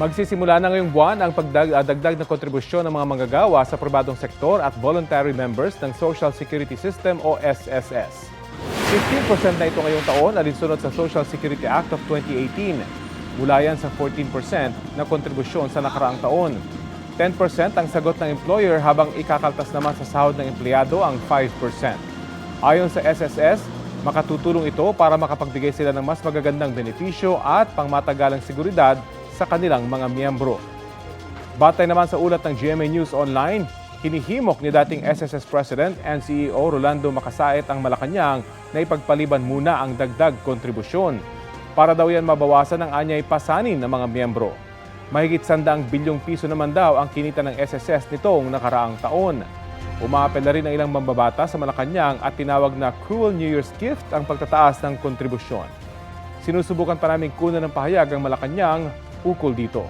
Magsisimula na ngayong buwan ang pagdagdag ng kontribusyon ng mga manggagawa sa pribadong sektor at voluntary members ng Social Security System o SSS. 15% na ito ngayong taon alinsunod sa Social Security Act of 2018. Mula yan sa 14% na kontribusyon sa nakaraang taon. 10% ang sagot ng employer habang ikakaltas naman sa sahod ng empleyado ang 5%. Ayon sa SSS, makatutulong ito para makapagbigay sila ng mas magagandang benepisyo at pangmatagalang seguridad sa kanilang mga miyembro. Batay naman sa ulat ng GMA News Online, hinihimok ni dating SSS President and CEO Rolando Macasait ang Malacanang na ipagpaliban muna ang dagdag kontribusyon. Para daw yan mabawasan ang anyay pasanin ng mga miyembro. Mahigit 100 bilyong piso naman daw ang kinita ng SSS nitong nakaraang taon. Umaapel na rin ang ilang mambabata sa Malacanang at tinawag na cruel New Year's gift ang pagtataas ng kontribusyon. Sinusubukan pa namin kunan ng pahayag ang Malacanang ukol dito.